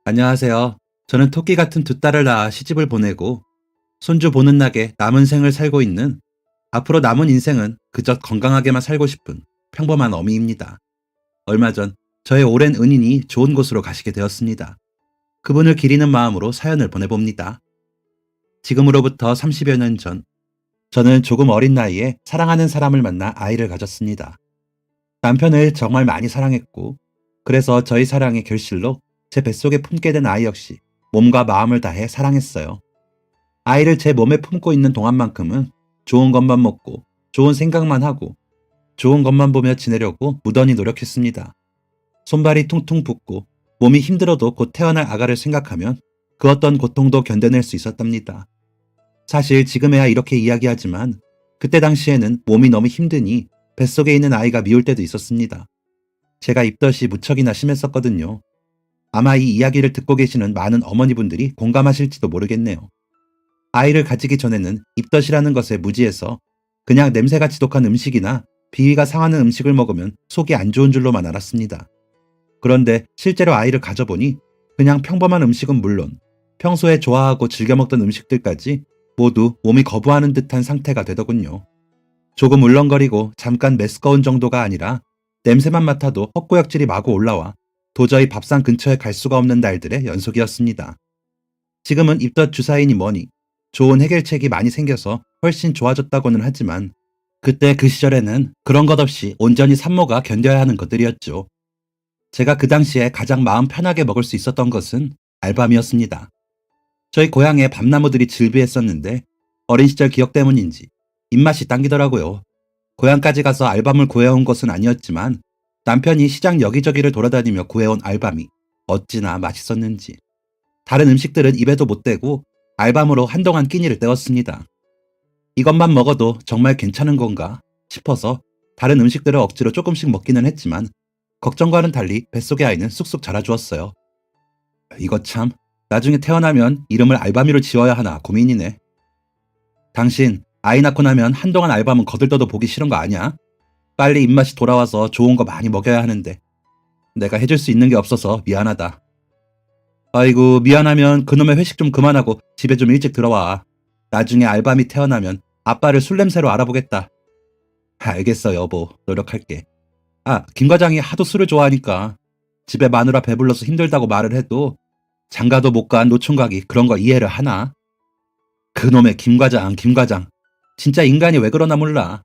안녕하세요. 저는 토끼 같은 두 딸을 낳아 시집을 보내고 손주 보는 낙에 남은 생을 살고 있는, 앞으로 남은 인생은 그저 건강하게만 살고 싶은 평범한 어미입니다. 얼마 전 저의 오랜 은인이 좋은 곳으로 가시게 되었습니다. 그분을 기리는 마음으로 사연을 보내봅니다. 지금으로부터 30여 년 전, 저는 조금 어린 나이에 사랑하는 사람을 만나 아이를 가졌습니다. 남편을 정말 많이 사랑했고, 그래서 저희 사랑의 결실로 제 뱃속에 품게 된 아이 역시 몸과 마음을 다해 사랑했어요. 아이를 제 몸에 품고 있는 동안만큼은 좋은 것만 먹고, 좋은 생각만 하고, 좋은 것만 보며 지내려고 무던히 노력했습니다. 손발이 퉁퉁 붓고 몸이 힘들어도 곧 태어날 아가를 생각하면 그 어떤 고통도 견뎌낼 수 있었답니다. 사실 지금에야 이렇게 이야기하지만 그때 당시에는 몸이 너무 힘드니 뱃속에 있는 아이가 미울 때도 있었습니다. 제가 입덧이 무척이나 심했었거든요. 아마 이 이야기를 듣고 계시는 많은 어머니분들이 공감하실지도 모르겠네요. 아이를 가지기 전에는 입덧이라는 것에 무지해서 그냥 냄새가 지독한 음식이나 비위가 상하는 음식을 먹으면 속이 안 좋은 줄로만 알았습니다. 그런데 실제로 아이를 가져보니 그냥 평범한 음식은 물론 평소에 좋아하고 즐겨 먹던 음식들까지 모두 몸이 거부하는 듯한 상태가 되더군요. 조금 울렁거리고 잠깐 메스꺼운 정도가 아니라 냄새만 맡아도 헛구역질이 마구 올라와 도저히 밥상 근처에 갈 수가 없는 날들의 연속이었습니다. 지금은 입덧 주사이니 뭐니 좋은 해결책이 많이 생겨서 훨씬 좋아졌다고는 하지만 그때 그 시절에는 그런 것 없이 온전히 산모가 견뎌야 하는 것들이었죠. 제가 그 당시에 가장 마음 편하게 먹을 수 있었던 것은 알밤이었습니다. 저희 고향에 밤나무들이 즐비했었는데 어린 시절 기억 때문인지 입맛이 당기더라고요. 고향까지 가서 알밤을 구해온 것은 아니었지만 남편이 시장 여기저기를 돌아다니며 구해온 알밤이 어찌나 맛있었는지. 다른 음식들은 입에도 못 대고 알밤으로 한동안 끼니를 때웠습니다. 이것만 먹어도 정말 괜찮은 건가 싶어서 다른 음식들을 억지로 조금씩 먹기는 했지만 걱정과는 달리 뱃속의 아이는 쑥쑥 자라주었어요. 이거 참, 나중에 태어나면 이름을 알밤이로 지어야 하나 고민이네. 당신 아이 낳고 나면 한동안 알밤은 거들떠도 보기 싫은 거 아니야? 빨리 입맛이 돌아와서 좋은 거 많이 먹여야 하는데 내가 해줄 수 있는 게 없어서 미안하다. 아이고, 미안하면 그놈의 회식 좀 그만하고 집에 좀 일찍 들어와. 나중에 알밤이 태어나면 아빠를 술 냄새로 알아보겠다. 알겠어 여보, 노력할게. 아, 김 과장이 하도 술을 좋아하니까 집에 마누라 배불러서 힘들다고 말을 해도 장가도 못 간 노총각이 그런 거 이해를 하나? 그놈의 김 과장, 김 과장. 진짜 인간이 왜 그러나 몰라.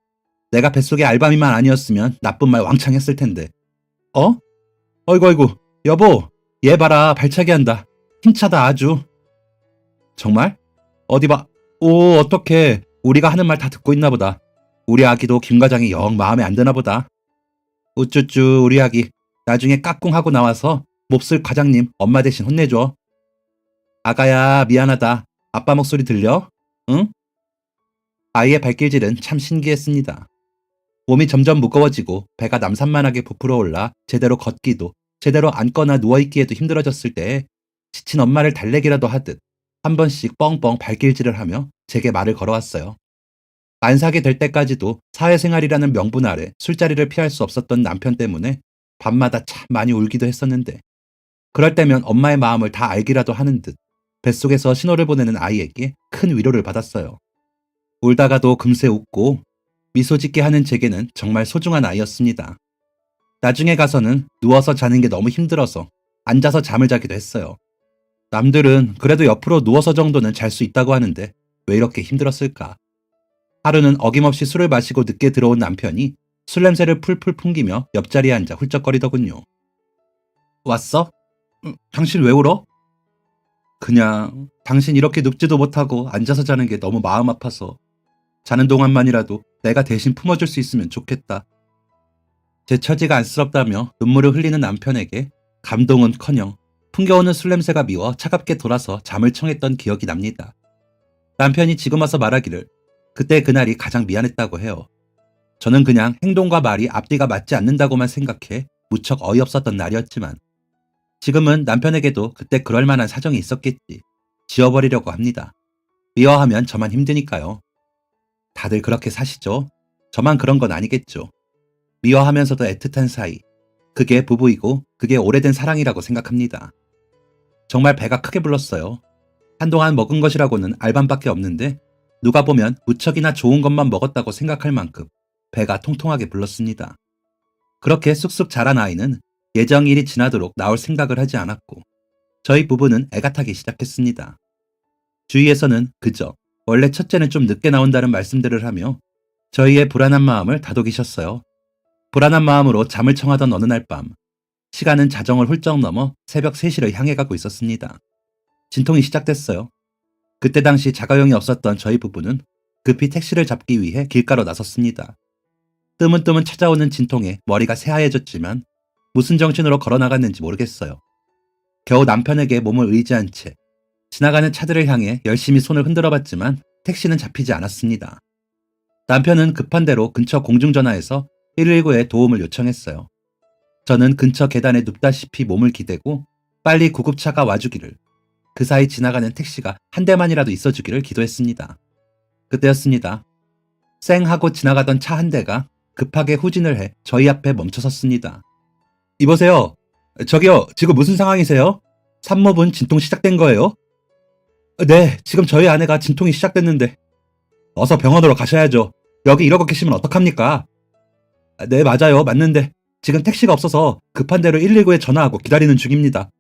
내가 뱃속에 알밤이만 아니었으면 나쁜 말 왕창 했을 텐데. 어? 어이구 어이구, 여보, 얘 봐라, 발차기 한다. 힘차다 아주. 정말? 어디 봐. 오, 어떡해. 우리가 하는 말 다 듣고 있나 보다. 우리 아기도 김 과장이 영 마음에 안 드나 보다. 우쭈쭈 우리 아기, 나중에 까꿍하고 나와서 몹쓸 과장님 엄마 대신 혼내줘. 아가야, 미안하다. 아빠 목소리 들려? 응? 아이의 발길질은 참 신기했습니다. 몸이 점점 무거워지고 배가 남산만하게 부풀어 올라 제대로 걷기도, 제대로 앉거나 누워있기에도 힘들어졌을 때에 지친 엄마를 달래기라도 하듯 한 번씩 뻥뻥 발길질을 하며 제게 말을 걸어왔어요. 만삭이 될 때까지도 사회생활이라는 명분 아래 술자리를 피할 수 없었던 남편 때문에 밤마다 참 많이 울기도 했었는데, 그럴 때면 엄마의 마음을 다 알기라도 하는 듯 뱃속에서 신호를 보내는 아이에게 큰 위로를 받았어요. 울다가도 금세 웃고 미소 짓게 하는 제게는 정말 소중한 아이였습니다. 나중에 가서는 누워서 자는 게 너무 힘들어서 앉아서 잠을 자기도 했어요. 남들은 그래도 옆으로 누워서 정도는 잘 수 있다고 하는데 왜 이렇게 힘들었을까? 하루는 어김없이 술을 마시고 늦게 들어온 남편이 술 냄새를 풀풀 풍기며 옆자리에 앉아 훌쩍거리더군요. 왔어? 당신 왜 울어? 그냥 당신 이렇게 눕지도 못하고 앉아서 자는 게 너무 마음 아파서 자는 동안만이라도 내가 대신 품어줄 수 있으면 좋겠다. 제 처지가 안쓰럽다며 눈물을 흘리는 남편에게 감동은커녕 풍겨오는 술 냄새가 미워 차갑게 돌아서 잠을 청했던 기억이 납니다. 남편이 지금 와서 말하기를 그때 그날이 가장 미안했다고 해요. 저는 그냥 행동과 말이 앞뒤가 맞지 않는다고만 생각해 무척 어이없었던 날이었지만 지금은 남편에게도 그때 그럴 만한 사정이 있었겠지 지워버리려고 합니다. 미워하면 저만 힘드니까요. 다들 그렇게 사시죠? 저만 그런 건 아니겠죠. 미워하면서도 애틋한 사이, 그게 부부이고 그게 오래된 사랑이라고 생각합니다. 정말 배가 크게 불렀어요. 한동안 먹은 것이라고는 알밤밖에 없는데 누가 보면 무척이나 좋은 것만 먹었다고 생각할 만큼 배가 통통하게 불렀습니다. 그렇게 쑥쑥 자란 아이는 예정일이 지나도록 나올 생각을 하지 않았고 저희 부부는 애가 타기 시작했습니다. 주위에서는 그저 원래 첫째는 좀 늦게 나온다는 말씀들을 하며 저희의 불안한 마음을 다독이셨어요. 불안한 마음으로 잠을 청하던 어느 날 밤, 시간은 자정을 훌쩍 넘어 새벽 3시를 향해 가고 있었습니다. 진통이 시작됐어요. 그때 당시 자가용이 없었던 저희 부부는 급히 택시를 잡기 위해 길가로 나섰습니다. 뜨문뜨문 찾아오는 진통에 머리가 새하얘졌지만 무슨 정신으로 걸어나갔는지 모르겠어요. 겨우 남편에게 몸을 의지한 채 지나가는 차들을 향해 열심히 손을 흔들어봤지만 택시는 잡히지 않았습니다. 남편은 급한 대로 근처 공중전화에서 119에 도움을 요청했어요. 저는 근처 계단에 눕다시피 몸을 기대고 빨리 구급차가 와주기를, 그 사이 지나가는 택시가 한 대만이라도 있어주기를 기도했습니다. 그때였습니다. 쌩 하고 지나가던 차 한 대가 급하게 후진을 해 저희 앞에 멈춰섰습니다. 이보세요. 저기요, 지금 무슨 상황이세요? 산모분 진통 시작된 거예요? 네, 지금 저희 아내가 진통이 시작됐는데. 어서 병원으로 가셔야죠. 여기 이러고 계시면 어떡합니까? 네, 맞아요. 맞는데 지금 택시가 없어서 급한 대로 119에 전화하고 기다리는 중입니다.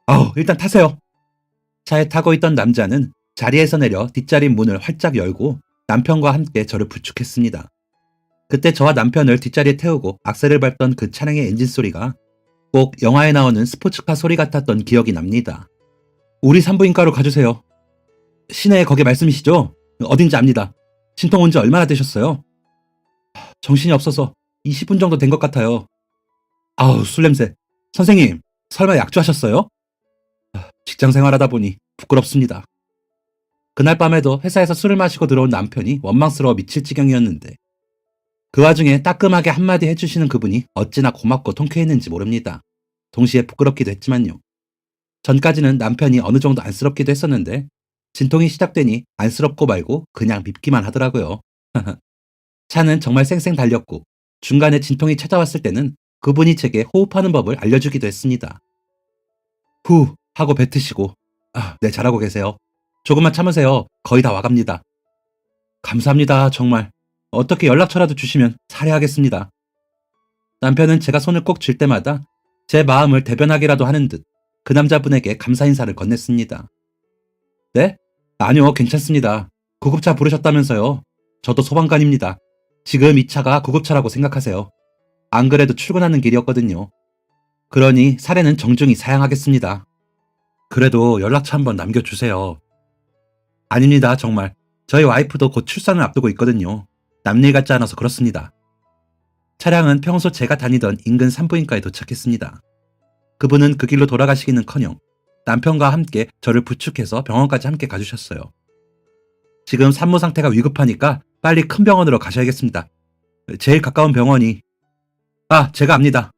아우, 일단 타세요. 차에 타고 있던 남자는 자리에서 내려 뒷자리 문을 활짝 열고 남편과 함께 저를 부축했습니다. 그때 저와 남편을 뒷자리에 태우고 악셀을 밟던 그 차량의 엔진 소리가 꼭 영화에 나오는 스포츠카 소리 같았던 기억이 납니다. 우리 산부인과로 가주세요. 시내 거기 말씀이시죠? 어딘지 압니다. 진통 온 지 얼마나 되셨어요? 정신이 없어서 20분 정도 된 것 같아요. 아우, 술 냄새. 선생님, 설마 약주하셨어요? 직장 생활하다 보니 부끄럽습니다. 그날 밤에도 회사에서 술을 마시고 들어온 남편이 원망스러워 미칠 지경이었는데 그 와중에 따끔하게 한마디 해주시는 그분이 어찌나 고맙고 통쾌했는지 모릅니다. 동시에 부끄럽기도 했지만요. 전까지는 남편이 어느 정도 안쓰럽기도 했었는데 진통이 시작되니 안쓰럽고 말고 그냥 밉기만 하더라고요. 차는 정말 쌩쌩 달렸고 중간에 진통이 찾아왔을 때는 그분이 제게 호흡하는 법을 알려주기도 했습니다. 후 하고 뱉으시고 네, 잘하고 계세요. 조금만 참으세요. 거의 다 와갑니다. 감사합니다. 정말. 어떻게 연락처라도 주시면 살해하겠습니다. 남편은 제가 손을 꼭 쥘 때마다 제 마음을 대변하기라도 하는 듯 그 남자분에게 감사 인사를 건넸습니다. 네? 아니요, 괜찮습니다. 구급차 부르셨다면서요. 저도 소방관입니다. 지금 이 차가 구급차라고 생각하세요. 안 그래도 출근하는 길이었거든요. 그러니 살해는 정중히 사양하겠습니다. 그래도 연락처 한번 남겨주세요. 아닙니다, 정말. 저희 와이프도 곧 출산을 앞두고 있거든요. 남일 같지 않아서 그렇습니다. 차량은 평소 제가 다니던 인근 산부인과에 도착했습니다. 그분은 그 길로 돌아가시기는커녕 남편과 함께 저를 부축해서 병원까지 함께 가주셨어요. 지금 산모 상태가 위급하니까 빨리 큰 병원으로 가셔야겠습니다. 제일 가까운 병원이... 제가 압니다.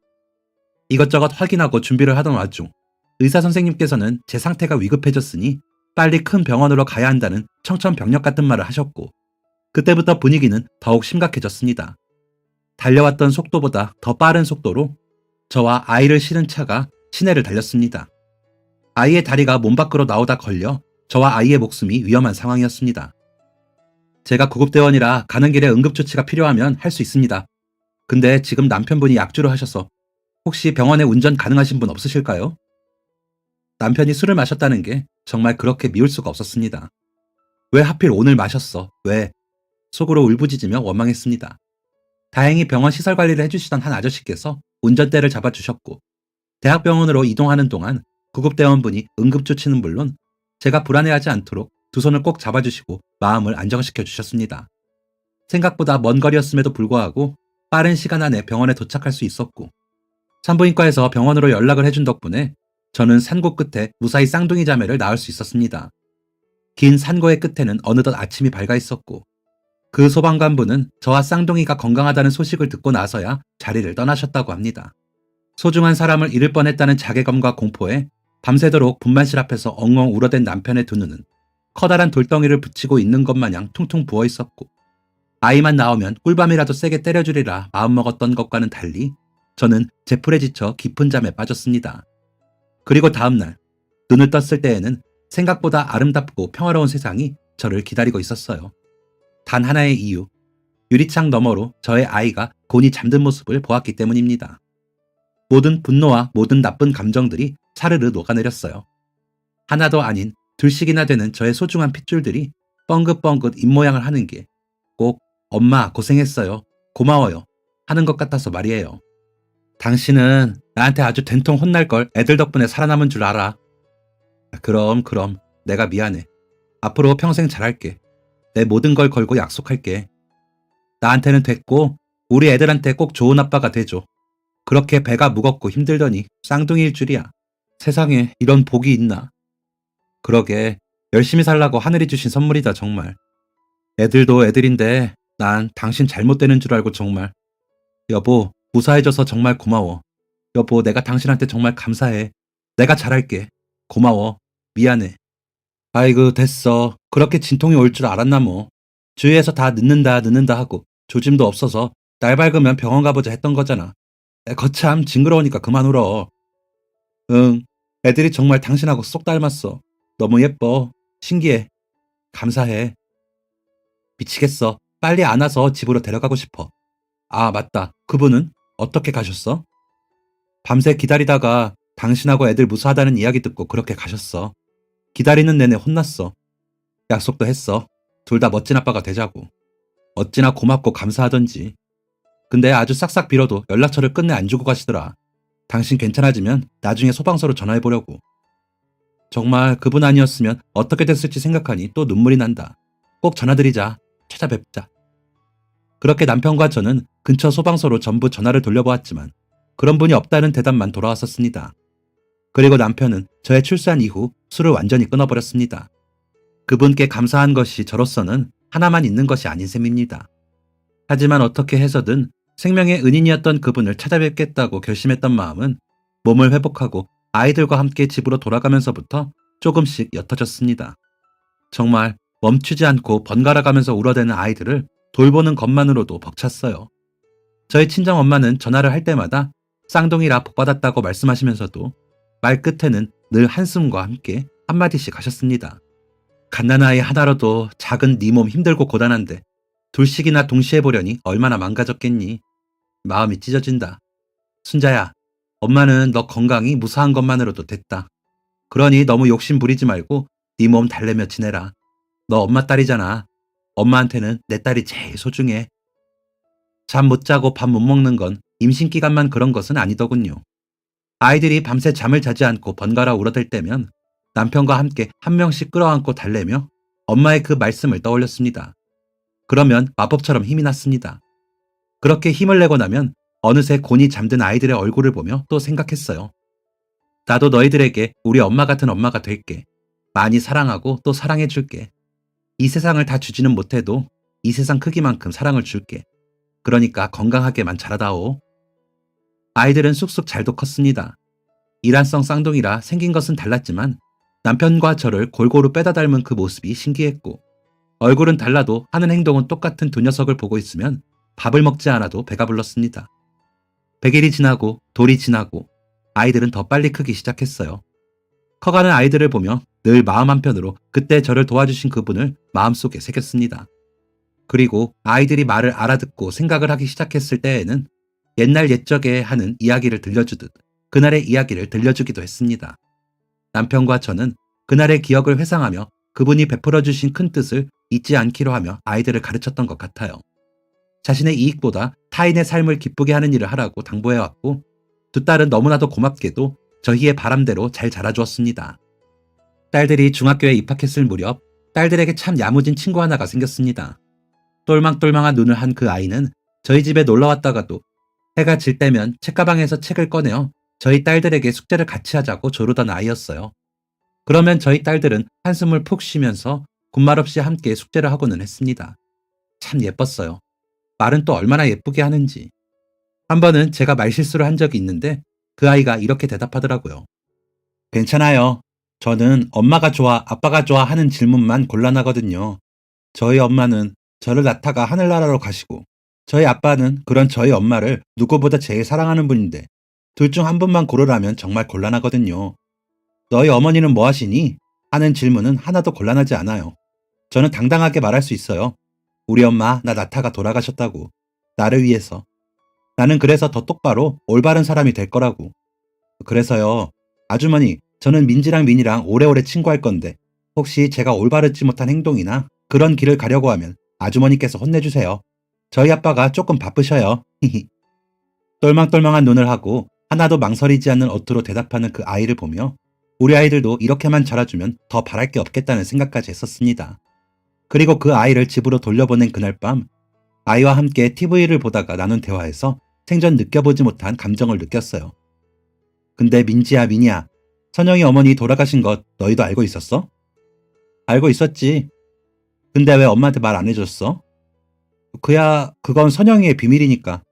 이것저것 확인하고 준비를 하던 와중 의사 선생님께서는 제 상태가 위급해졌으니 빨리 큰 병원으로 가야 한다는 청천벽력 같은 말을 하셨고 그때부터 분위기는 더욱 심각해졌습니다. 달려왔던 속도보다 더 빠른 속도로 저와 아이를 실은 차가 시내를 달렸습니다. 아이의 다리가 몸 밖으로 나오다 걸려 저와 아이의 목숨이 위험한 상황이었습니다. 제가 구급대원이라 가는 길에 응급조치가 필요하면 할 수 있습니다. 근데 지금 남편분이 약주를 하셔서 혹시 병원에 운전 가능하신 분 없으실까요? 남편이 술을 마셨다는 게 정말 그렇게 미울 수가 없었습니다. 왜 하필 오늘 마셨어? 왜? 속으로 울부짖으며 원망했습니다. 다행히 병원 시설 관리를 해주시던 한 아저씨께서 운전대를 잡아주셨고 대학병원으로 이동하는 동안 구급대원분이 응급조치는 물론 제가 불안해하지 않도록 두 손을 꼭 잡아주시고 마음을 안정시켜 주셨습니다. 생각보다 먼 거리였음에도 불구하고 빠른 시간 안에 병원에 도착할 수 있었고 산부인과에서 병원으로 연락을 해준 덕분에 저는 산고 끝에 무사히 쌍둥이 자매를 낳을 수 있었습니다. 긴 산고의 끝에는 어느덧 아침이 밝아 있었고 그 소방관분은 저와 쌍둥이가 건강하다는 소식을 듣고 나서야 자리를 떠나셨다고 합니다. 소중한 사람을 잃을 뻔했다는 자괴감과 공포에 밤새도록 분만실 앞에서 엉엉 울어댄 남편의 두 눈은 커다란 돌덩이를 붙이고 있는 것 마냥 퉁퉁 부어 있었고 아이만 나오면 꿀밤이라도 세게 때려주리라 마음먹었던 것과는 달리 저는 제풀에 지쳐 깊은 잠에 빠졌습니다. 그리고 다음날 눈을 떴을 때에는 생각보다 아름답고 평화로운 세상이 저를 기다리고 있었어요. 단 하나의 이유, 유리창 너머로 저의 아이가 곤히 잠든 모습을 보았기 때문입니다. 모든 분노와 모든 나쁜 감정들이 사르르 녹아내렸어요. 하나도 아닌 둘씩이나 되는 저의 소중한 핏줄들이 뻥긋뻥긋 입모양을 하는 게 꼭 엄마 고생했어요, 고마워요 하는 것 같아서 말이에요. 당신은 나한테 아주 된통 혼날 걸 애들 덕분에 살아남은 줄 알아. 그럼 내가 미안해. 앞으로 평생 잘할게. 내 모든 걸 걸고 약속할게. 나한테는 됐고 우리 애들한테 꼭 좋은 아빠가 돼줘. 그렇게 배가 무겁고 힘들더니 쌍둥이일 줄이야. 세상에 이런 복이 있나. 그러게 열심히 살라고 하늘이 주신 선물이다 정말. 애들도 애들인데 난 당신 잘못되는 줄 알고 정말. 여보 무사해져서 정말 고마워. 여보 내가 당신한테 정말 감사해. 내가 잘할게. 고마워. 미안해. 아이고 됐어. 그렇게 진통이 올 줄 알았나 뭐. 주위에서 다 늦는다 하고 조짐도 없어서 날 밝으면 병원 가보자 했던 거잖아. 거참 징그러우니까 그만 울어. 응. 애들이 정말 당신하고 쏙 닮았어. 너무 예뻐. 신기해. 감사해. 미치겠어. 빨리 안아서 집으로 데려가고 싶어. 아, 맞다. 그분은 어떻게 가셨어? 밤새 기다리다가 당신하고 애들 무사하다는 이야기 듣고 그렇게 가셨어. 기다리는 내내 혼났어. 약속도 했어. 둘 다 멋진 아빠가 되자고. 어찌나 고맙고 감사하던지. 근데 아주 싹싹 빌어도 연락처를 끝내 안 주고 가시더라. 당신 괜찮아지면 나중에 소방서로 전화해보려고. 정말 그분 아니었으면 어떻게 됐을지 생각하니 또 눈물이 난다. 꼭 전화드리자. 찾아뵙자. 그렇게 남편과 저는 근처 소방서로 전부 전화를 돌려보았지만 그런 분이 없다는 대답만 돌아왔었습니다. 그리고 남편은 저의 출산 이후 술을 완전히 끊어버렸습니다. 그분께 감사한 것이 저로서는 하나만 있는 것이 아닌 셈입니다. 하지만 어떻게 해서든 생명의 은인이었던 그분을 찾아뵙겠다고 결심했던 마음은 몸을 회복하고 아이들과 함께 집으로 돌아가면서부터 조금씩 옅어졌습니다. 정말 멈추지 않고 번갈아가면서 울어대는 아이들을 돌보는 것만으로도 벅찼어요. 저희 친정엄마는 전화를 할 때마다 쌍둥이라 복받았다고 말씀하시면서도 말 끝에는 늘 한숨과 함께 한마디씩 하셨습니다. 갓난아이 하나로도 작은 네 몸 힘들고 고단한데 둘씩이나 동시에 보려니 얼마나 망가졌겠니. 마음이 찢어진다. 순자야, 엄마는 너 건강이 무사한 것만으로도 됐다. 그러니 너무 욕심 부리지 말고 네 몸 달래며 지내라. 너 엄마 딸이잖아. 엄마한테는 내 딸이 제일 소중해. 잠 못 자고 밥 못 먹는 건 임신 기간만 그런 것은 아니더군요. 아이들이 밤새 잠을 자지 않고 번갈아 울어댈 때면 남편과 함께 한 명씩 끌어안고 달래며 엄마의 그 말씀을 떠올렸습니다. 그러면 마법처럼 힘이 났습니다. 그렇게 힘을 내고 나면 어느새 곤히 잠든 아이들의 얼굴을 보며 또 생각했어요. 나도 너희들에게 우리 엄마 같은 엄마가 될게. 많이 사랑하고 또 사랑해줄게. 이 세상을 다 주지는 못해도 이 세상 크기만큼 사랑을 줄게. 그러니까 건강하게만 자라다오. 아이들은 쑥쑥 잘도 컸습니다. 일란성 쌍둥이라 생긴 것은 달랐지만 남편과 저를 골고루 빼다 닮은 그 모습이 신기했고 얼굴은 달라도 하는 행동은 똑같은 두 녀석을 보고 있으면 밥을 먹지 않아도 배가 불렀습니다. 100일이 지나고 돌이 지나고 아이들은 더 빨리 크기 시작했어요. 커가는 아이들을 보며 늘 마음 한편으로 그때 저를 도와주신 그분을 마음속에 새겼습니다. 그리고 아이들이 말을 알아듣고 생각을 하기 시작했을 때에는 옛날 옛적에 하는 이야기를 들려주듯 그날의 이야기를 들려주기도 했습니다. 남편과 저는 그날의 기억을 회상하며 그분이 베풀어 주신 큰 뜻을 잊지 않기로 하며 아이들을 가르쳤던 것 같아요. 자신의 이익보다 타인의 삶을 기쁘게 하는 일을 하라고 당부해왔고 두 딸은 너무나도 고맙게도 저희의 바람대로 잘 자라주었습니다. 딸들이 중학교에 입학했을 무렵 딸들에게 참 야무진 친구 하나가 생겼습니다. 똘망똘망한 눈을 한 그 아이는 저희 집에 놀러왔다가도 해가 질 때면 책가방에서 책을 꺼내어 저희 딸들에게 숙제를 같이 하자고 조르던 아이였어요. 그러면 저희 딸들은 한숨을 푹 쉬면서 군말 없이 함께 숙제를 하고는 했습니다. 참 예뻤어요. 말은 또 얼마나 예쁘게 하는지. 한 번은 제가 말실수를 한 적이 있는데 그 아이가 이렇게 대답하더라고요. 괜찮아요. 저는 엄마가 좋아, 아빠가 좋아 하는 질문만 곤란하거든요. 저희 엄마는 저를 낳다가 하늘나라로 가시고 저희 아빠는 그런 저희 엄마를 누구보다 제일 사랑하는 분인데 둘 중 한 분만 고르라면 정말 곤란하거든요. 너희 어머니는 뭐 하시니? 하는 질문은 하나도 곤란하지 않아요. 저는 당당하게 말할 수 있어요. 우리 엄마, 나 나타가 돌아가셨다고. 나를 위해서. 나는 그래서 더 똑바로 올바른 사람이 될 거라고. 그래서요. 아주머니, 저는 민지랑 민이랑 오래오래 친구할 건데 혹시 제가 올바르지 못한 행동이나 그런 길을 가려고 하면 아주머니께서 혼내주세요. 저희 아빠가 조금 바쁘셔요. 똘망똘망한 눈을 하고 하나도 망설이지 않는 어투로 대답하는 그 아이를 보며 우리 아이들도 이렇게만 자라주면 더 바랄 게 없겠다는 생각까지 했었습니다. 그리고 그 아이를 집으로 돌려보낸 그날 밤 아이와 함께 TV를 보다가 나눈 대화에서 생전 느껴보지 못한 감정을 느꼈어요. 근데 민지야, 민이야, 선영이 어머니 돌아가신 것 너희도 알고 있었어? 알고 있었지. 근데 왜 엄마한테 말 안 해줬어? 그건 선영이의 비밀이니까.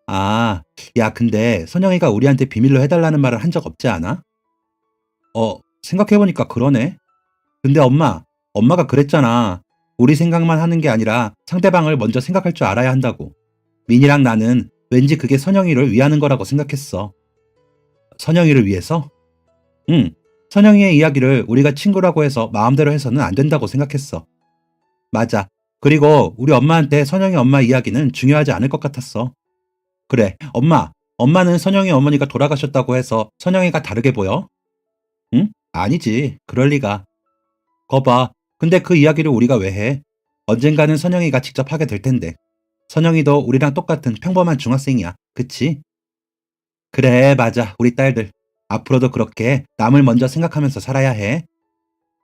아, 야, 근데 선영이가 우리한테 비밀로 해달라는 말을 한 적 없지 않아? 생각해보니까 그러네. 근데 엄마가 그랬잖아. 우리 생각만 하는 게 아니라 상대방을 먼저 생각할 줄 알아야 한다고. 민이랑 나는 왠지 그게 선영이를 위하는 거라고 생각했어. 선영이를 위해서? 응. 선영이의 이야기를 우리가 친구라고 해서 마음대로 해서는 안 된다고 생각했어. 맞아. 그리고 우리 엄마한테 선영이 엄마 이야기는 중요하지 않을 것 같았어. 그래, 엄마는 선영이 어머니가 돌아가셨다고 해서 선영이가 다르게 보여? 응? 아니지. 그럴 리가. 거봐. 근데 그 이야기를 우리가 왜 해? 언젠가는 선영이가 직접 하게 될 텐데. 선영이도 우리랑 똑같은 평범한 중학생이야. 그치? 그래, 맞아. 우리 딸들. 앞으로도 그렇게 남을 먼저 생각하면서 살아야 해.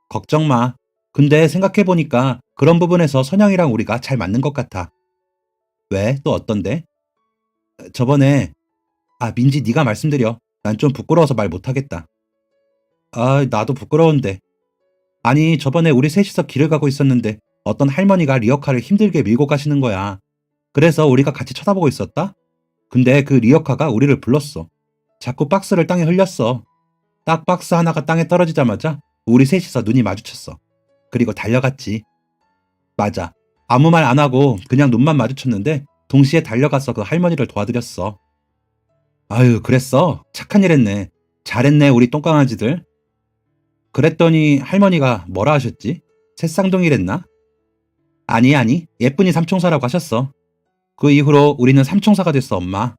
걱정 마. 근데 생각해보니까 그런 부분에서 선영이랑 우리가 잘 맞는 것 같아. 왜? 또 어떤데? 저번에, 민지 네가 말씀드려. 난 좀 부끄러워서 말 못하겠다. 나도 부끄러운데. 아니, 저번에 우리 셋이서 길을 가고 있었는데 어떤 할머니가 리어카를 힘들게 밀고 가시는 거야. 그래서 우리가 같이 쳐다보고 있었다? 근데 그 리어카가 우리를 불렀어. 자꾸 박스를 땅에 흘렸어. 딱 박스 하나가 땅에 떨어지자마자 우리 셋이서 눈이 마주쳤어. 그리고 달려갔지. 맞아. 아무 말 안 하고 그냥 눈만 마주쳤는데 동시에 달려가서 그 할머니를 도와드렸어. 아유, 그랬어? 착한 일 했네. 잘했네, 우리 똥강아지들. 그랬더니 할머니가 뭐라 하셨지? 새쌍둥이랬나? 아니, 예쁜이 삼총사라고 하셨어. 그 이후로 우리는 삼총사가 됐어, 엄마.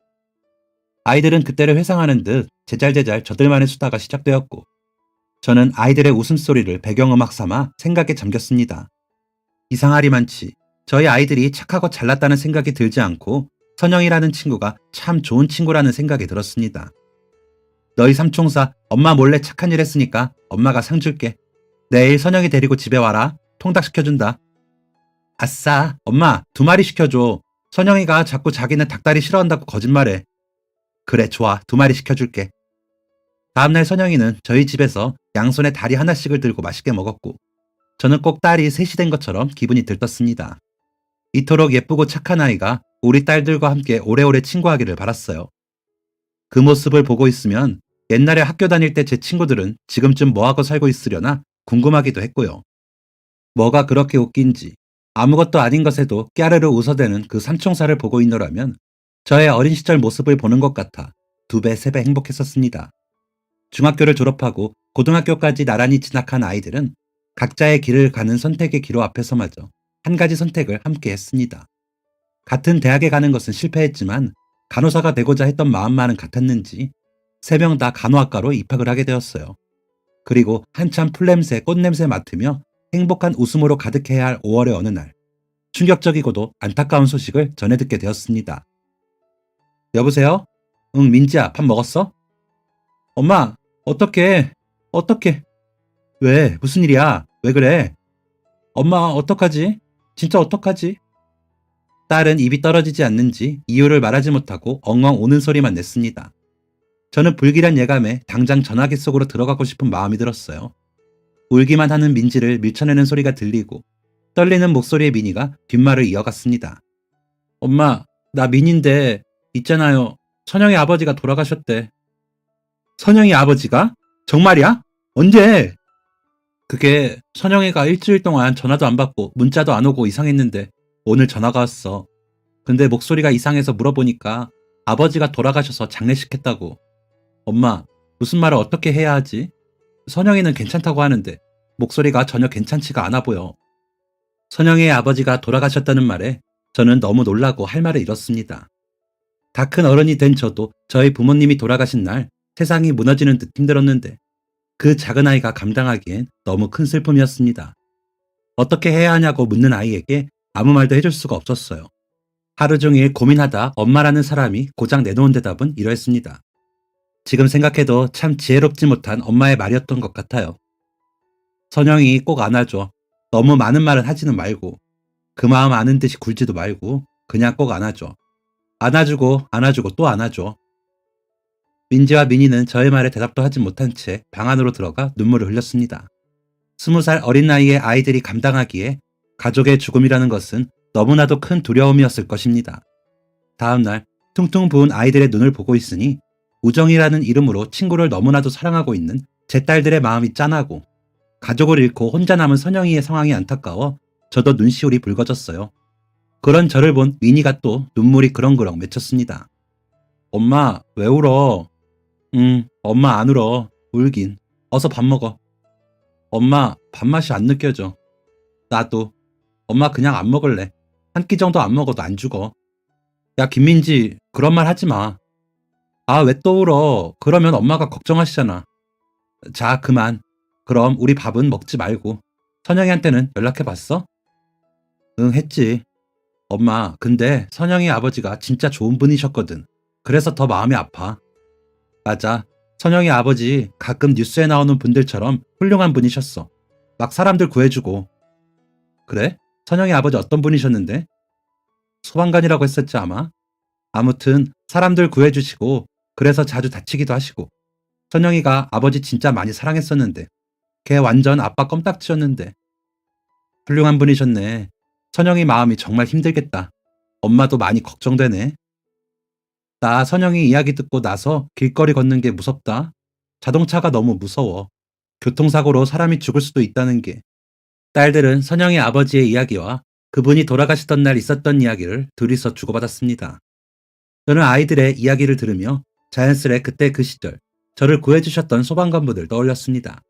아이들은 그때를 회상하는 듯 제잘제잘 저들만의 수다가 시작되었고 저는 아이들의 웃음소리를 배경음악 삼아 생각에 잠겼습니다. 이상하리만치 저희 아이들이 착하고 잘났다는 생각이 들지 않고 선영이라는 친구가 참 좋은 친구라는 생각이 들었습니다. 너희 삼총사 엄마 몰래 착한 일 했으니까 엄마가 상 줄게. 내일 선영이 데리고 집에 와라. 통닭 시켜준다. 아싸, 엄마 2마리 시켜줘. 선영이가 자꾸 자기는 닭다리 싫어한다고 거짓말해. 그래, 좋아. 2마리 시켜줄게. 다음날 선영이는 저희 집에서 양손에 다리 하나씩을 들고 맛있게 먹었고 저는 꼭 딸이 셋이 된 것처럼 기분이 들떴습니다. 이토록 예쁘고 착한 아이가 우리 딸들과 함께 오래오래 친구하기를 바랐어요. 그 모습을 보고 있으면 옛날에 학교 다닐 때 제 친구들은 지금쯤 뭐하고 살고 있으려나 궁금하기도 했고요. 뭐가 그렇게 웃긴지 아무것도 아닌 것에도 깨르르 웃어대는 그 삼총사를 보고 있노라면 저의 어린 시절 모습을 보는 것 같아 2배, 3배 행복했었습니다. 중학교를 졸업하고 고등학교까지 나란히 진학한 아이들은 각자의 길을 가는 선택의 기로 앞에서마저 한 가지 선택을 함께 했습니다. 같은 대학에 가는 것은 실패했지만 간호사가 되고자 했던 마음만은 같았는지 3명 다 간호학과로 입학을 하게 되었어요. 그리고 한참 풀냄새, 꽃냄새 맡으며 행복한 웃음으로 가득해야 할 5월의 어느 날 충격적이고도 안타까운 소식을 전해 듣게 되었습니다. 여보세요? 응, 민지야, 밥 먹었어? 엄마, 어떡해? 왜? 무슨 일이야? 왜 그래? 엄마, 어떡하지? 진짜 어떡하지? 딸은 입이 떨어지지 않는지 이유를 말하지 못하고 엉엉 우는 소리만 냈습니다. 저는 불길한 예감에 당장 전화기 속으로 들어가고 싶은 마음이 들었어요. 울기만 하는 민지를 밀쳐내는 소리가 들리고 떨리는 목소리의 민이가 뒷말을 이어갔습니다. 엄마, 나 민인데 있잖아요. 선영이 아버지가 돌아가셨대. 선영이 아버지가? 정말이야? 언제? 그게 선영이가 일주일 동안 전화도 안 받고 문자도 안 오고 이상했는데 오늘 전화가 왔어. 근데 목소리가 이상해서 물어보니까 아버지가 돌아가셔서 장례식 했다고. 엄마, 무슨 말을 어떻게 해야 하지? 선영이는 괜찮다고 하는데 목소리가 전혀 괜찮지가 않아 보여. 선영이의 아버지가 돌아가셨다는 말에 저는 너무 놀라고 할 말을 잃었습니다. 다 큰 어른이 된 저도 저희 부모님이 돌아가신 날 세상이 무너지는 듯 힘들었는데 그 작은 아이가 감당하기엔 너무 큰 슬픔이었습니다. 어떻게 해야 하냐고 묻는 아이에게 아무 말도 해줄 수가 없었어요. 하루 종일 고민하다 엄마라는 사람이 고작 내놓은 대답은 이러했습니다. 지금 생각해도 참 지혜롭지 못한 엄마의 말이었던 것 같아요. 선영이 꼭 안아줘. 너무 많은 말은 하지는 말고 그 마음 아는 듯이 굴지도 말고 그냥 꼭 안아줘. 안아주고 또 안아줘. 민지와 민희는 저의 말에 대답도 하지 못한 채 방 안으로 들어가 눈물을 흘렸습니다. 20살 어린 나이의 아이들이 감당하기에 가족의 죽음이라는 것은 너무나도 큰 두려움이었을 것입니다. 다음날 퉁퉁 부은 아이들의 눈을 보고 있으니 우정이라는 이름으로 친구를 너무나도 사랑하고 있는 제 딸들의 마음이 짠하고 가족을 잃고 혼자 남은 선영이의 상황이 안타까워 저도 눈시울이 붉어졌어요. 그런 저를 본 민희가 또 눈물이 그렁그렁 맺혔습니다. 엄마, 왜 울어? 엄마 안 울어. 울긴. 어서 밥 먹어. 엄마, 밥맛이 안 느껴져. 나도. 엄마 그냥 안 먹을래. 한 끼 정도 안 먹어도 안 죽어. 야, 김민지, 그런 말 하지 마. 아, 왜 또 울어? 그러면 엄마가 걱정하시잖아. 자, 그만. 그럼 우리 밥은 먹지 말고. 선영이한테는 연락해봤어? 응, 했지. 엄마, 근데 선영이 아버지가 진짜 좋은 분이셨거든. 그래서 더 마음이 아파. 맞아. 선영이 아버지 가끔 뉴스에 나오는 분들처럼 훌륭한 분이셨어. 막 사람들 구해주고. 그래? 선영이 아버지 어떤 분이셨는데? 소방관이라고 했었지 아마? 아무튼 사람들 구해주시고 그래서 자주 다치기도 하시고. 선영이가 아버지 진짜 많이 사랑했었는데 걔 완전 아빠 껌딱지였는데. 훌륭한 분이셨네. 선영이 마음이 정말 힘들겠다. 엄마도 많이 걱정되네. 나 선영이 이야기 듣고 나서 길거리 걷는 게 무섭다. 자동차가 너무 무서워. 교통사고로 사람이 죽을 수도 있다는 게. 딸들은 선영이 아버지의 이야기와 그분이 돌아가시던 날 있었던 이야기를 둘이서 주고받았습니다. 저는 아이들의 이야기를 들으며 자연스레 그때 그 시절 저를 구해주셨던 소방관분들 떠올렸습니다.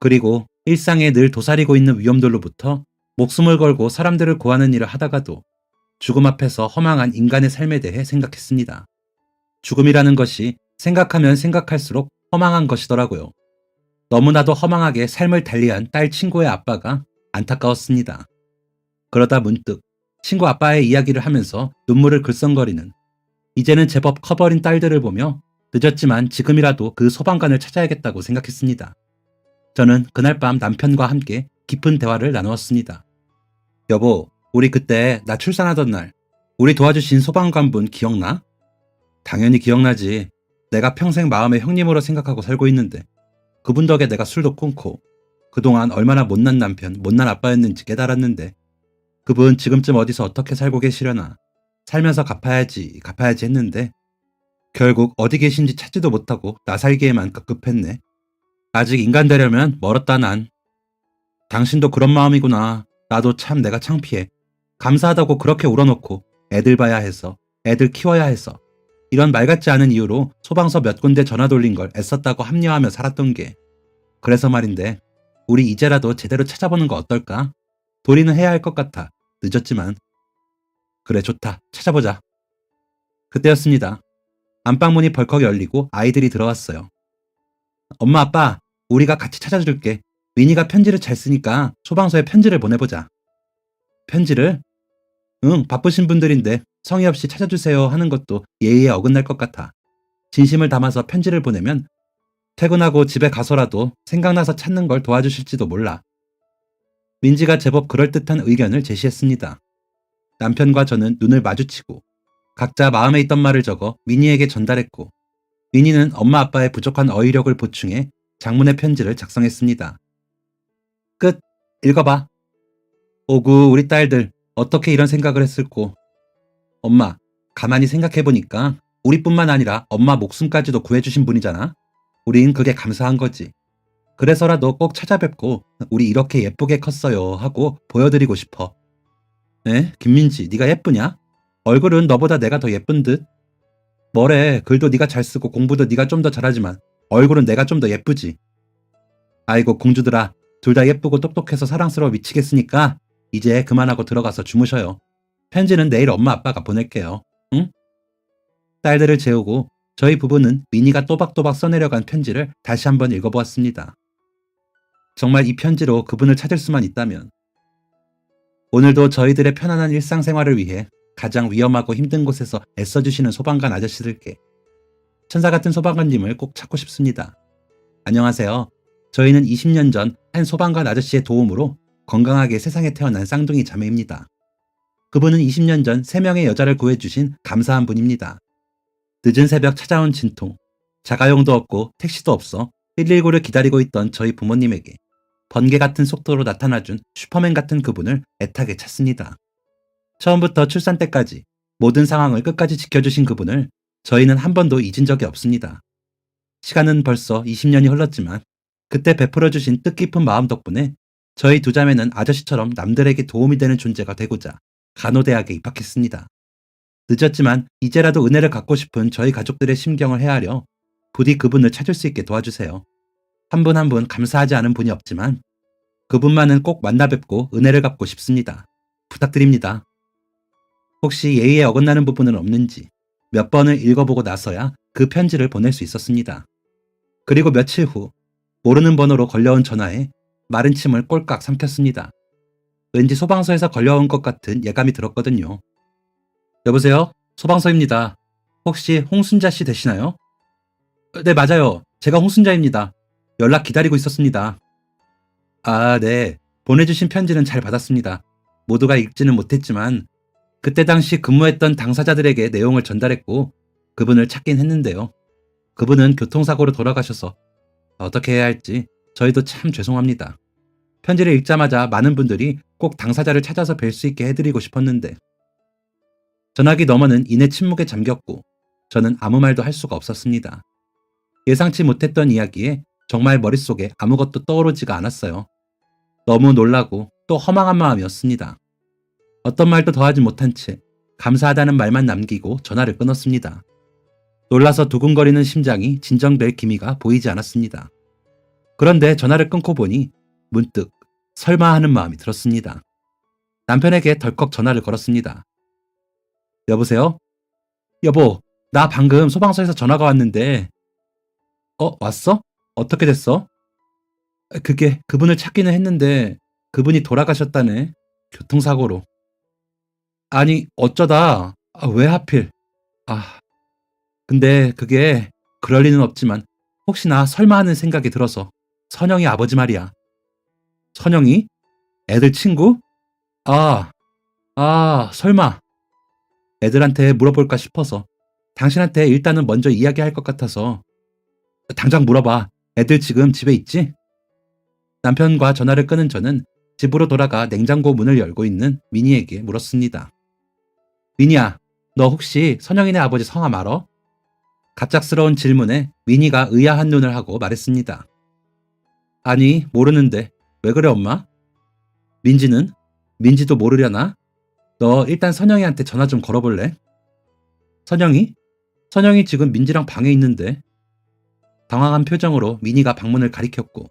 그리고 일상에 늘 도사리고 있는 위험들로부터 목숨을 걸고 사람들을 구하는 일을 하다가도 죽음 앞에서 허망한 인간의 삶에 대해 생각했습니다. 죽음이라는 것이 생각하면 생각할수록 허망한 것이더라고요. 너무나도 허망하게 삶을 달리한 딸 친구의 아빠가 안타까웠습니다. 그러다 문득 친구 아빠의 이야기를 하면서 눈물을 글썽거리는 이제는 제법 커버린 딸들을 보며 늦었지만 지금이라도 그 소방관을 찾아야겠다고 생각했습니다. 저는 그날 밤 남편과 함께 깊은 대화를 나누었습니다. 여보, 우리 그때 나 출산하던 날 우리 도와주신 소방관분 기억나? 당연히 기억나지. 내가 평생 마음의 형님으로 생각하고 살고 있는데 그분 덕에 내가 술도 끊고 그동안 얼마나 못난 남편, 못난 아빠였는지 깨달았는데 그분 지금쯤 어디서 어떻게 살고 계시려나. 살면서 갚아야지 했는데 결국 어디 계신지 찾지도 못하고 나 살기에만 급급했네. 아직 인간 되려면 멀었다 난. 당신도 그런 마음이구나. 나도 참 내가 창피해. 감사하다고 그렇게 울어놓고 애들 봐야 해서, 애들 키워야 해서 이런 말 같지 않은 이유로 소방서 몇 군데 전화 돌린 걸 애썼다고 합리화하며 살았던 게. 그래서 말인데 우리 이제라도 제대로 찾아보는 거 어떨까? 도리는 해야 할 것 같아. 늦었지만. 그래, 좋다. 찾아보자. 그때였습니다. 안방문이 벌컥 열리고 아이들이 들어왔어요. 엄마, 아빠, 우리가 같이 찾아줄게. 민희가 편지를 잘 쓰니까 소방서에 편지를 보내보자. 편지를? 응, 바쁘신 분들인데 성의 없이 찾아주세요 하는 것도 예의에 어긋날 것 같아. 진심을 담아서 편지를 보내면 퇴근하고 집에 가서라도 생각나서 찾는 걸 도와주실지도 몰라. 민지가 제법 그럴듯한 의견을 제시했습니다. 남편과 저는 눈을 마주치고 각자 마음에 있던 말을 적어 민희에게 전달했고 민희는 엄마 아빠의 부족한 어휘력을 보충해 장문의 편지를 작성했습니다. 끝. 읽어봐. 오구, 우리 딸들 어떻게 이런 생각을 했을꼬. 엄마, 가만히 생각해보니까 우리뿐만 아니라 엄마 목숨까지도 구해주신 분이잖아. 우린 그게 감사한 거지. 그래서라도 꼭 찾아뵙고 우리 이렇게 예쁘게 컸어요 하고 보여드리고 싶어. 에? 김민지, 네가 예쁘냐? 얼굴은 너보다 내가 더 예쁜 듯? 뭐래, 글도 네가 잘 쓰고 공부도 네가 좀 더 잘하지만 얼굴은 내가 좀 더 예쁘지. 아이고 공주들아, 둘 다 예쁘고 똑똑해서 사랑스러워 미치겠으니까 이제 그만하고 들어가서 주무셔요. 편지는 내일 엄마 아빠가 보낼게요. 응? 딸들을 재우고 저희 부부는 미니가 또박또박 써내려간 편지를 다시 한번 읽어보았습니다. 정말 이 편지로 그분을 찾을 수만 있다면. 오늘도 저희들의 편안한 일상생활을 위해 가장 위험하고 힘든 곳에서 애써주시는 소방관 아저씨들께 천사 같은 소방관님을 꼭 찾고 싶습니다. 안녕하세요. 저희는 20년 전 한 소방관 아저씨의 도움으로 건강하게 세상에 태어난 쌍둥이 자매입니다. 그분은 20년 전 3명의 여자를 구해주신 감사한 분입니다. 늦은 새벽 찾아온 진통, 자가용도 없고 택시도 없어 119를 기다리고 있던 저희 부모님에게 번개 같은 속도로 나타나준 슈퍼맨 같은 그분을 애타게 찾습니다. 처음부터 출산 때까지 모든 상황을 끝까지 지켜주신 그분을 저희는 한 번도 잊은 적이 없습니다. 시간은 벌써 20년이 흘렀지만 그때 베풀어주신 뜻깊은 마음 덕분에 저희 두 자매는 아저씨처럼 남들에게 도움이 되는 존재가 되고자 간호대학에 입학했습니다. 늦었지만 이제라도 은혜를 갚고 싶은 저희 가족들의 심경을 헤아려 부디 그분을 찾을 수 있게 도와주세요. 한 분 한 분 감사하지 않은 분이 없지만 그분만은 꼭 만나 뵙고 은혜를 갚고 싶습니다. 부탁드립니다. 혹시 예의에 어긋나는 부분은 없는지 몇 번을 읽어보고 나서야 그 편지를 보낼 수 있었습니다. 그리고 며칠 후 모르는 번호로 걸려온 전화에 마른 침을 꼴깍 삼켰습니다. 왠지 소방서에서 걸려온 것 같은 예감이 들었거든요. 여보세요? 소방서입니다. 혹시 홍순자 씨 되시나요? 네, 맞아요. 제가 홍순자입니다. 연락 기다리고 있었습니다. 아, 네. 보내주신 편지는 잘 받았습니다. 모두가 읽지는 못했지만 그때 당시 근무했던 당사자들에게 내용을 전달했고 그분을 찾긴 했는데요. 그분은 교통사고로 돌아가셔서 어떻게 해야 할지 저희도 참 죄송합니다. 편지를 읽자마자 많은 분들이 꼭 당사자를 찾아서 뵐 수 있게 해드리고 싶었는데 전화기 너머는 이내 침묵에 잠겼고 저는 아무 말도 할 수가 없었습니다. 예상치 못했던 이야기에 정말 머릿속에 아무것도 떠오르지가 않았어요. 너무 놀라고 또 허망한 마음이었습니다. 어떤 말도 더하지 못한 채 감사하다는 말만 남기고 전화를 끊었습니다. 놀라서 두근거리는 심장이 진정될 기미가 보이지 않았습니다. 그런데 전화를 끊고 보니 문득 설마 하는 마음이 들었습니다. 남편에게 덜컥 전화를 걸었습니다. 여보세요? 여보, 나 방금 소방서에서 전화가 왔는데. 왔어? 어떻게 됐어? 그게 그분을 찾기는 했는데 그분이 돌아가셨다네. 교통사고로. 아니, 어쩌다. 왜 하필. 근데 그게 그럴 리는 없지만 혹시나 설마 하는 생각이 들어서. 선영이 아버지 말이야. 선영이? 애들 친구? 설마. 애들한테 물어볼까 싶어서 당신한테 일단은 먼저 이야기할 것 같아서. 당장 물어봐. 애들 지금 집에 있지? 남편과 전화를 끊은 저는 집으로 돌아가 냉장고 문을 열고 있는 미니에게 물었습니다. 미니야, 너 혹시 선영이네 아버지 성함 알아? 갑작스러운 질문에 미니가 의아한 눈을 하고 말했습니다. 아니, 모르는데. 왜 그래 엄마? 민지는? 민지도 모르려나? 너 일단 선영이한테 전화 좀 걸어볼래? 선영이? 선영이 지금 민지랑 방에 있는데. 당황한 표정으로 미니가 방문을 가리켰고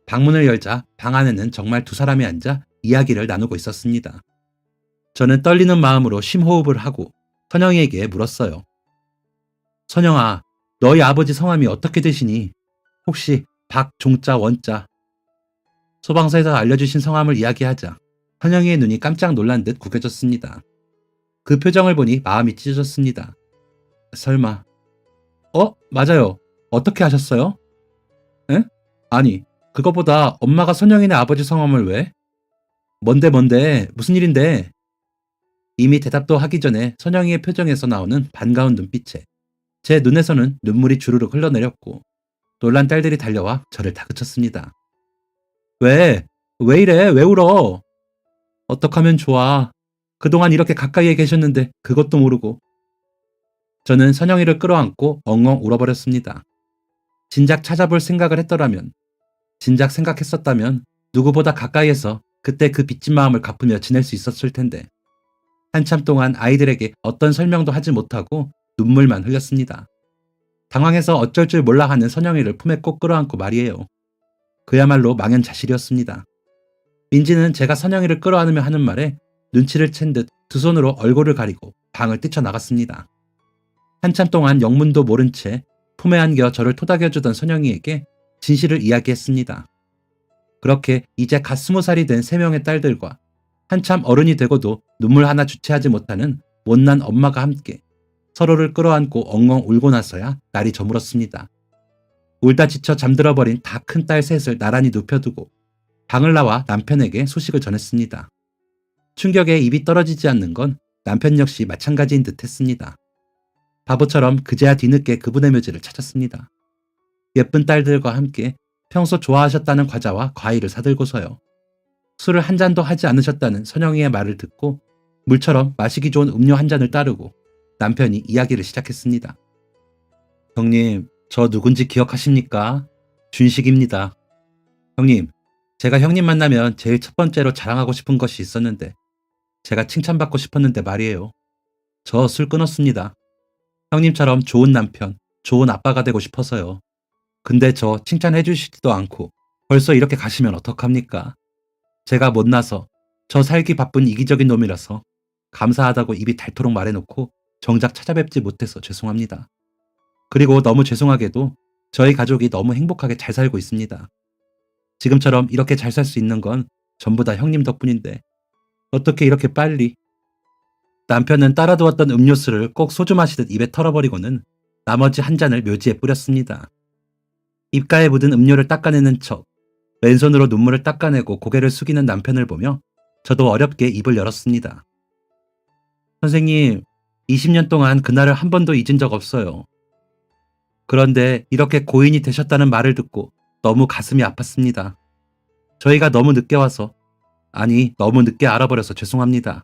방문을 열자 방 안에는 정말 두 사람이 앉아 이야기를 나누고 있었습니다. 저는 떨리는 마음으로 심호흡을 하고 선영이에게 물었어요. 선영아, 너희 아버지 성함이 어떻게 되시니? 혹시 박종자 원자. 소방서에서 알려주신 성함을 이야기하자 선영이의 눈이 깜짝 놀란 듯 구겨졌습니다. 그 표정을 보니 마음이 찢어졌습니다. 설마. 맞아요. 어떻게 하셨어요? 에? 아니, 그거보다 엄마가 선영이네 아버지 성함을 왜? 뭔데, 무슨 일인데? 이미 대답도 하기 전에 선영이의 표정에서 나오는 반가운 눈빛에 제 눈에서는 눈물이 주르륵 흘러내렸고 놀란 딸들이 달려와 저를 다그쳤습니다. 왜 이래? 왜 울어? 어떡하면 좋아. 그동안 이렇게 가까이에 계셨는데 그것도 모르고. 저는 선영이를 끌어안고 엉엉 울어버렸습니다. 진작 찾아볼 생각을 했더라면, 진작 생각했었다면 누구보다 가까이에서 그때 그 빚진 마음을 갚으며 지낼 수 있었을 텐데 한참 동안 아이들에게 어떤 설명도 하지 못하고 눈물만 흘렸습니다. 당황해서 어쩔 줄 몰라 하는 선영이를 품에 꼭 끌어안고 말이에요. 그야말로 망연자실이었습니다. 민지는 제가 선영이를 끌어안으며 하는 말에 눈치를 챈 듯 두 손으로 얼굴을 가리고 방을 뛰쳐나갔습니다. 한참 동안 영문도 모른 채 품에 안겨 저를 토닥여주던 선영이에게 진실을 이야기했습니다. 그렇게 이제 갓 20살이 된 3명의 딸들과 한참 어른이 되고도 눈물 하나 주체하지 못하는 못난 엄마가 함께 서로를 끌어안고 엉엉 울고 나서야 날이 저물었습니다. 울다 지쳐 잠들어버린 다 큰 딸 셋을 나란히 눕혀두고 방을 나와 남편에게 소식을 전했습니다. 충격에 입이 떨어지지 않는 건 남편 역시 마찬가지인 듯 했습니다. 바보처럼 그제야 뒤늦게 그분의 묘지를 찾았습니다. 예쁜 딸들과 함께 평소 좋아하셨다는 과자와 과일을 사들고서요. 술을 한 잔도 하지 않으셨다는 선영이의 말을 듣고 물처럼 마시기 좋은 음료 한 잔을 따르고 남편이 이야기를 시작했습니다. 형님, 저 누군지 기억하십니까? 준식입니다. 형님, 제가 형님 만나면 제일 첫 번째로 자랑하고 싶은 것이 있었는데 제가 칭찬받고 싶었는데 말이에요. 저 술 끊었습니다. 형님처럼 좋은 남편, 좋은 아빠가 되고 싶어서요. 근데 저 칭찬해 주시지도 않고 벌써 이렇게 가시면 어떡합니까? 제가 못나서 저 살기 바쁜 이기적인 놈이라서 감사하다고 입이 닳도록 말해놓고 정작 찾아뵙지 못해서 죄송합니다. 그리고 너무 죄송하게도 저희 가족이 너무 행복하게 잘 살고 있습니다. 지금처럼 이렇게 잘 살 수 있는 건 전부 다 형님 덕분인데 어떻게 이렇게 빨리. 남편은 따라두었던 음료수를 꼭 소주 마시듯 입에 털어버리고는 나머지 한 잔을 묘지에 뿌렸습니다. 입가에 묻은 음료를 닦아내는 척 왼손으로 눈물을 닦아내고 고개를 숙이는 남편을 보며 저도 어렵게 입을 열었습니다. 선생님, 20년 동안 그날을 한 번도 잊은 적 없어요. 그런데 이렇게 고인이 되셨다는 말을 듣고 너무 가슴이 아팠습니다. 저희가 너무 늦게 와서, 아니 너무 늦게 알아버려서 죄송합니다.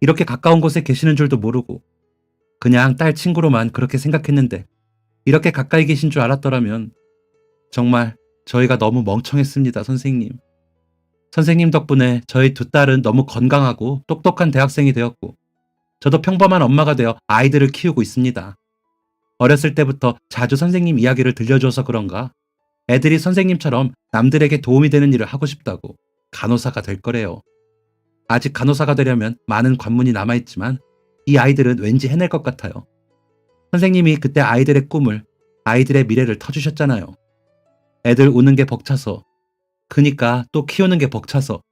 이렇게 가까운 곳에 계시는 줄도 모르고 그냥 딸 친구로만 그렇게 생각했는데 이렇게 가까이 계신 줄 알았더라면 정말 저희가 너무 멍청했습니다, 선생님. 선생님 덕분에 저희 두 딸은 너무 건강하고 똑똑한 대학생이 되었고 저도 평범한 엄마가 되어 아이들을 키우고 있습니다. 어렸을 때부터 자주 선생님 이야기를 들려줘서 그런가 애들이 선생님처럼 남들에게 도움이 되는 일을 하고 싶다고 간호사가 될 거래요. 아직 간호사가 되려면 많은 관문이 남아있지만 이 아이들은 왠지 해낼 것 같아요. 선생님이 그때 아이들의 꿈을, 아이들의 미래를 터주셨잖아요. 애들 우는 게 벅차서, 그니까 또 키우는 게 벅차서,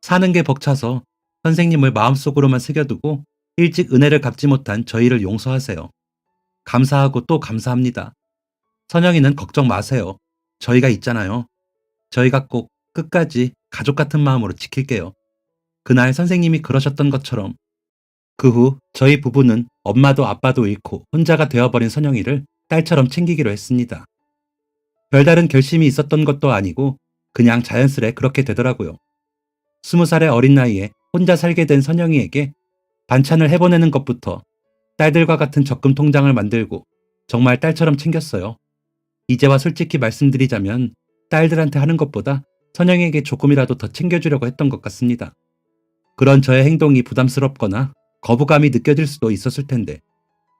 사는 게 벅차서 선생님을 마음속으로만 새겨두고 일찍 은혜를 갚지 못한 저희를 용서하세요. 감사하고 또 감사합니다. 선영이는 걱정 마세요. 저희가 있잖아요. 저희가 꼭 끝까지 가족 같은 마음으로 지킬게요. 그날 선생님이 그러셨던 것처럼. 그 후 저희 부부는 엄마도 아빠도 잃고 혼자가 되어버린 선영이를 딸처럼 챙기기로 했습니다. 별다른 결심이 있었던 것도 아니고 그냥 자연스레 그렇게 되더라고요. 20살의 어린 나이에 혼자 살게 된 선영이에게 반찬을 해보내는 것부터 딸들과 같은 적금 통장을 만들고 정말 딸처럼 챙겼어요. 이제와 솔직히 말씀드리자면 딸들한테 하는 것보다 선영에게 조금이라도 더 챙겨주려고 했던 것 같습니다. 그런 저의 행동이 부담스럽거나 거부감이 느껴질 수도 있었을 텐데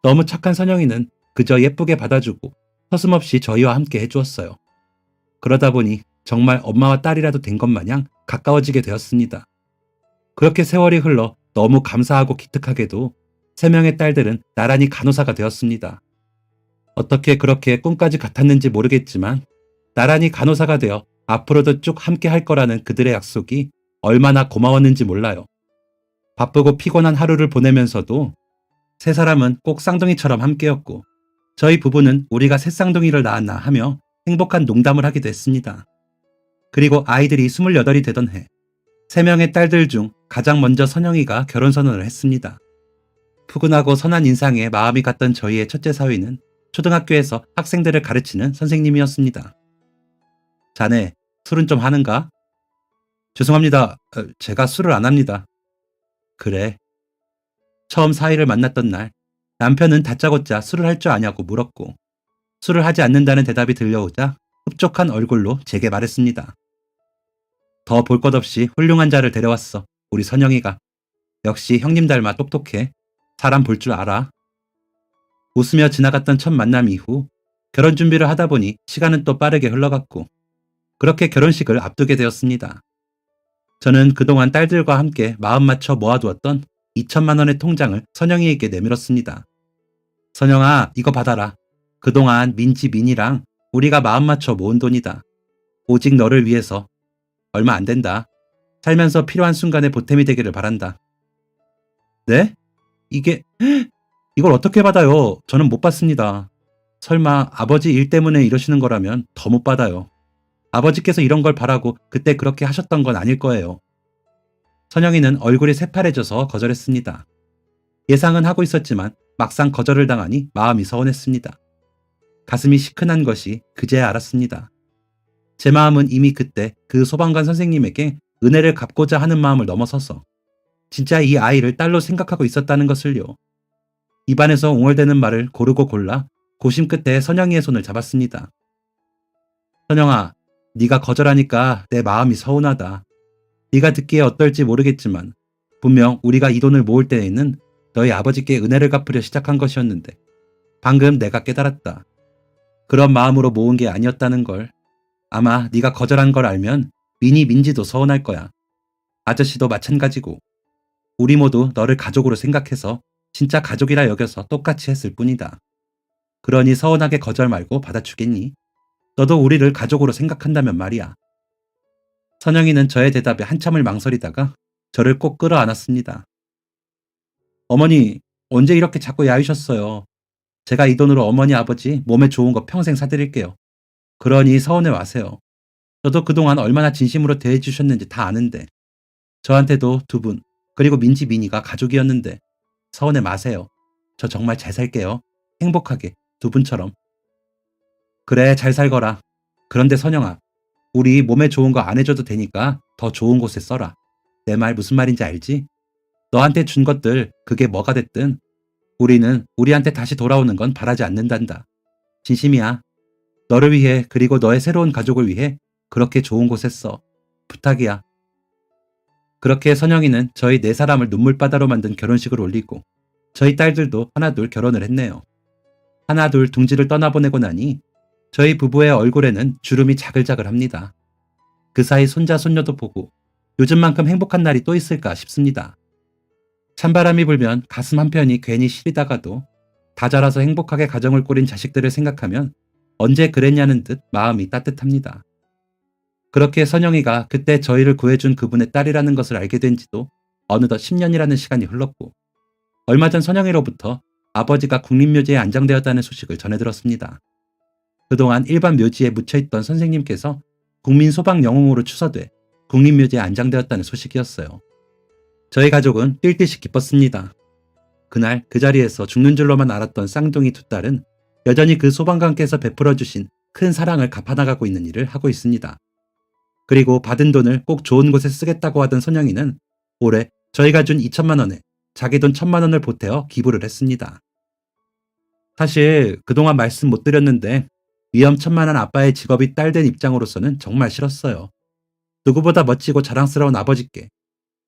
너무 착한 선영이는 그저 예쁘게 받아주고 서슴없이 저희와 함께 해주었어요. 그러다 보니 정말 엄마와 딸이라도 된 것 마냥 가까워지게 되었습니다. 그렇게 세월이 흘러 너무 감사하고 기특하게도 3명의 딸들은 나란히 간호사가 되었습니다. 어떻게 그렇게 꿈까지 같았는지 모르겠지만 나란히 간호사가 되어 앞으로도 쭉 함께 할 거라는 그들의 약속이 얼마나 고마웠는지 몰라요. 바쁘고 피곤한 하루를 보내면서도 세 사람은 꼭 쌍둥이처럼 함께였고 저희 부부는 우리가 새 쌍둥이를 낳았나 하며 행복한 농담을 하기도 했습니다. 그리고 아이들이 28이 되던 해 3명의 딸들 중 가장 먼저 선영이가 결혼선언을 했습니다. 푸근하고 선한 인상에 마음이 갔던 저희의 첫째 사위는 초등학교에서 학생들을 가르치는 선생님이었습니다. 자네, 술은 좀 하는가? 죄송합니다. 제가 술을 안 합니다. 그래. 처음 사위를 만났던 날 남편은 다짜고짜 술을 할 줄 아냐고 물었고 술을 하지 않는다는 대답이 들려오자 흡족한 얼굴로 제게 말했습니다. 더 볼 것 없이 훌륭한 자를 데려왔어. 우리 선영이가. 역시 형님 닮아 똑똑해. 사람 볼 줄 알아. 웃으며 지나갔던 첫 만남 이후 결혼 준비를 하다 보니 시간은 또 빠르게 흘러갔고 그렇게 결혼식을 앞두게 되었습니다. 저는 그동안 딸들과 함께 마음 맞춰 모아두었던 2천만 원의 통장을 선영이에게 내밀었습니다. 선영아, 이거 받아라. 그동안 민지, 민이랑 우리가 마음 맞춰 모은 돈이다. 오직 너를 위해서. 얼마 안 된다. 살면서 필요한 순간에 보탬이 되기를 바란다. 네? 이걸 어떻게 받아요? 저는 못 받습니다. 설마 아버지 일 때문에 이러시는 거라면 더 못 받아요. 아버지께서 이런 걸 바라고 그때 그렇게 하셨던 건 아닐 거예요. 선영이는 얼굴이 새파래져서 거절했습니다. 예상은 하고 있었지만 막상 거절을 당하니 마음이 서운했습니다. 가슴이 시큰한 것이 그제야 알았습니다. 제 마음은 이미 그때 그 소방관 선생님에게 은혜를 갚고자 하는 마음을 넘어서서 진짜 이 아이를 딸로 생각하고 있었다는 것을요. 입안에서 웅얼대는 말을 고르고 골라 고심 끝에 선영이의 손을 잡았습니다. 선영아, 네가 거절하니까 내 마음이 서운하다. 네가 듣기에 어떨지 모르겠지만 분명 우리가 이 돈을 모을 때에는 너희 아버지께 은혜를 갚으려 시작한 것이었는데 방금 내가 깨달았다. 그런 마음으로 모은 게 아니었다는 걸. 아마 네가 거절한 걸 알면 민이, 민지도 서운할 거야. 아저씨도 마찬가지고. 우리 모두 너를 가족으로 생각해서 진짜 가족이라 여겨서 똑같이 했을 뿐이다. 그러니 서운하게 거절 말고 받아주겠니? 너도 우리를 가족으로 생각한다면 말이야. 선영이는 저의 대답에 한참을 망설이다가 저를 꼭 끌어안았습니다. 어머니, 언제 이렇게 자꾸 야위셨어요? 제가 이 돈으로 어머니, 아버지 몸에 좋은 거 평생 사드릴게요. 그러니 서운해 마세요. 저도 그동안 얼마나 진심으로 대해주셨는지 다 아는데 저한테도 두 분, 그리고 민지, 민이가 가족이었는데 서운해 마세요. 저 정말 잘 살게요. 행복하게, 두 분처럼. 그래, 잘 살거라. 그런데 선영아, 우리 몸에 좋은 거 안 해줘도 되니까 더 좋은 곳에 써라. 내 말 무슨 말인지 알지? 너한테 준 것들 그게 뭐가 됐든 우리는 우리한테 다시 돌아오는 건 바라지 않는단다. 진심이야. 너를 위해 그리고 너의 새로운 가족을 위해 그렇게 좋은 곳에 써. 부탁이야. 그렇게 선영이는 저희 네 사람을 눈물바다로 만든 결혼식을 올리고 저희 딸들도 하나둘 결혼을 했네요. 하나둘 둥지를 떠나보내고 나니 저희 부부의 얼굴에는 주름이 자글자글합니다. 그 사이 손자 손녀도 보고 요즘만큼 행복한 날이 또 있을까 싶습니다. 찬바람이 불면 가슴 한편이 괜히 시리다가도 다 자라서 행복하게 가정을 꾸린 자식들을 생각하면 언제 그랬냐는 듯 마음이 따뜻합니다. 그렇게 선영이가 그때 저희를 구해준 그분의 딸이라는 것을 알게 된 지도 어느덧 10년이라는 시간이 흘렀고 얼마 전 선영이로부터 아버지가 국립묘지에 안장되었다는 소식을 전해 들었습니다. 그동안 일반 묘지에 묻혀있던 선생님께서 국민소방영웅으로 추서돼 국립묘지에 안장되었다는 소식이었어요. 저희 가족은 뛸 듯이 기뻤습니다. 그날 그 자리에서 죽는 줄로만 알았던 쌍둥이 두 딸은 여전히 그 소방관께서 베풀어주신 큰 사랑을 갚아나가고 있는 일을 하고 있습니다. 그리고 받은 돈을 꼭 좋은 곳에 쓰겠다고 하던 선영이는 올해 저희가 준 2천만 원에 자기 돈 1,000만 원을 보태어 기부를 했습니다. 사실 그동안 말씀 못 드렸는데 위험천만한 아빠의 직업이 딸 된 입장으로서는 정말 싫었어요. 누구보다 멋지고 자랑스러운 아버지께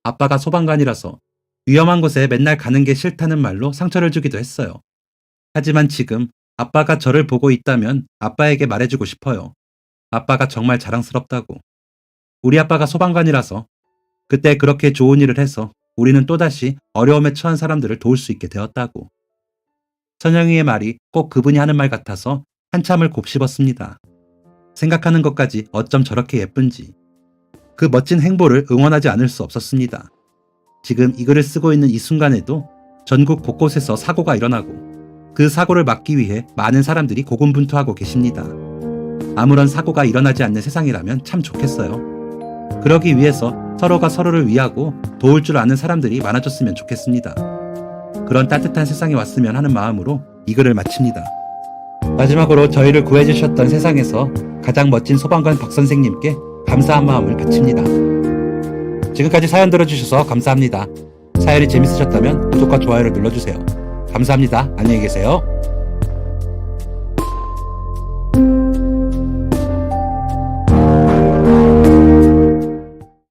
아빠가 소방관이라서 위험한 곳에 맨날 가는 게 싫다는 말로 상처를 주기도 했어요. 하지만 지금 아빠가 저를 보고 있다면 아빠에게 말해주고 싶어요. 아빠가 정말 자랑스럽다고. 우리 아빠가 소방관이라서 그때 그렇게 좋은 일을 해서 우리는 또다시 어려움에 처한 사람들을 도울 수 있게 되었다고. 선영이의 말이 꼭 그분이 하는 말 같아서 한참을 곱씹었습니다. 생각하는 것까지 어쩜 저렇게 예쁜지. 그 멋진 행보를 응원하지 않을 수 없었습니다. 지금 이 글을 쓰고 있는 이 순간에도 전국 곳곳에서 사고가 일어나고 그 사고를 막기 위해 많은 사람들이 고군분투하고 계십니다. 아무런 사고가 일어나지 않는 세상이라면 참 좋겠어요. 그러기 위해서 서로가 서로를 위하고 도울 줄 아는 사람들이 많아졌으면 좋겠습니다. 그런 따뜻한 세상이 왔으면 하는 마음으로 이 글을 마칩니다. 마지막으로 저희를 구해주셨던 세상에서 가장 멋진 소방관 박 선생님께 감사한 마음을 바칩니다. 지금까지 사연 들어주셔서 감사합니다. 사연이 재밌으셨다면 구독과 좋아요를 눌러주세요. 감사합니다. 안녕히 계세요.